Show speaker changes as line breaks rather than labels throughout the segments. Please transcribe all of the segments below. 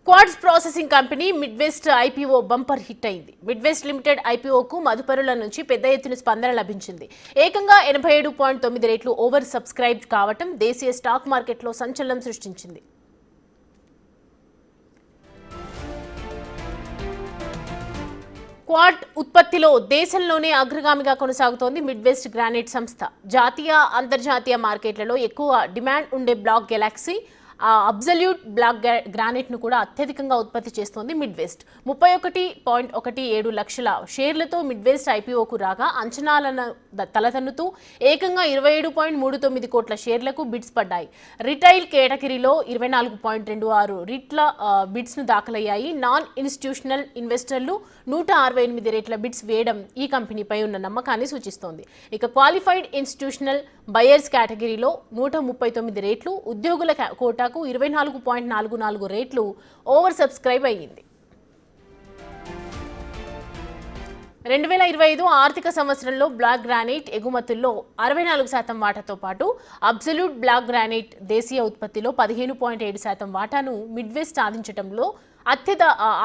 Quads processing company Midwest IPO bumper hit అయింది. Midwest limited ఐపీఓకు మదుపరుల నుంచి పెద్ద ఎత్తున స్పందన లభించింది. ఏకంగా 87.9 రెట్లు ఓవర్ సబ్స్క్రైబ్ కావటం దేశీయ స్టాక్ మార్కెట్లో సంచలనం సృష్టించింది. క్వాడ్ ఉత్పత్తిలో దేశంలోనే అగ్రగామిగా కొనసాగుతోంది మిడ్వెస్ట్ గ్రానైట్ సంస్థ. జాతీయ, అంతర్జాతీయ మార్కెట్లలో ఎక్కువ డిమాండ్ ఉండే black galaxy, absolute black granite ను కూడా అత్యధికంగా ఉత్పత్తి చేస్తోంది మిడ్వెస్ట్. 31.17 లక్షల షేర్లతో మిడ్వెస్ట్ ఐపీఓకు రాగా అంచనాలను తలతన్నుతూ ఏకంగా 27.39 కోట్ల షేర్లకు బిడ్స్ పడ్డాయి. రిటైల్ కేటగిరీలో 24.26 రెట్ల బిడ్స్ ను దాఖలయ్యాయి. నాన్ ఇన్స్టిట్యూషనల్ ఇన్వెస్టర్లు 168 రెట్ల బిడ్స్ వేయడం ఈ కంపెనీపై ఉన్న నమ్మకాన్ని సూచిస్తోంది. ఇక క్వాలిఫైడ్ ఇన్స్టిట్యూషనల్ బయర్స్ కేటగిరీలో 139 రెట్లు, ఉద్యోగుల కోటాకు 24.44 రెట్లు ఓవర్ సబ్స్క్రైబ్ అయ్యింది. 2025 ఆర్థిక సంవత్సరంలో బ్లాక్ గ్రానైట్ ఎగుమతుల్లో 64% వాటాతో పాటు అబ్సల్యూట్ బ్లాక్ గ్రానైట్ దేశీయ ఉత్పత్తిలో 15.7% వాటాను మిడ్వెస్ట్ సాధించడంలో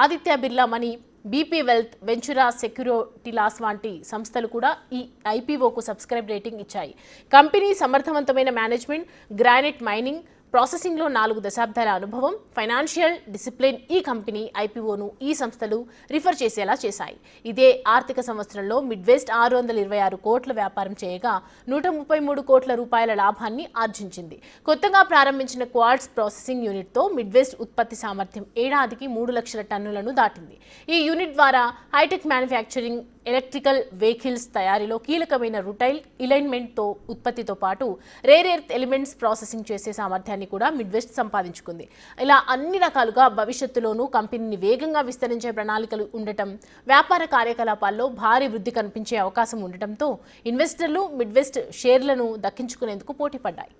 Aditya Birla money, BP wealth, Ventura securities వంటి సంస్థలు కూడా ఈ ఐపీఓకు సబ్స్క్రైబ్ రేటింగ్ ఇచ్చాయి. కంపెనీ సమర్థవంతమైన మేనేజ్మెంట్, గ్రానైట్ మైనింగ్, ప్రాసెసింగ్లో 4 దశాబ్దాల అనుభవం, ఫైనాన్షియల్ డిసిప్లిన్ ఈ కంపెనీ ఐపీఓను ఈ సంస్థలు రిఫర్ చేసేలా చేశాయి. ఇదే ఆర్థిక సంవత్సరంలో మిడ్వెస్ట్ 626 కోట్ల వ్యాపారం చేయగా 133 కోట్ల రూపాయల లాభాన్ని ఆర్జించింది. కొత్తగా ప్రారంభించిన క్వాడ్స్ ప్రాసెసింగ్ యూనిట్తో మిడ్వెస్ట్ ఉత్పత్తి సామర్థ్యం ఏడాదికి 3 లక్షల టన్నులను దాటింది. ఈ యూనిట్ ద్వారా హైటెక్ మ్యానుఫ్యాక్చరింగ్, ఎలక్ట్రికల్ వెహికల్స్ తయారీలో కీలకమైన రుటైల్ ఇలైన్మెంట్తో ఉత్పత్తితో పాటు రేర్ ఎర్త్ ఎలిమెంట్స్ ప్రాసెసింగ్ చేసే సామర్థ్యాన్ని కూడా మిడ్వెస్ట్ సంపాదించుకుంది. ఇలా అన్ని రకాలుగా భవిష్యత్తులోనూ కంపెనీని వేగంగా విస్తరించే ప్రణాళికలు ఉండటం, వ్యాపార కార్యకలాపాల్లో భారీ వృద్ధి కనిపించే అవకాశం ఉండటంతో ఇన్వెస్టర్లు మిడ్వెస్ట్ షేర్లను దక్కించుకునేందుకు పోటీ పడ్డాయి.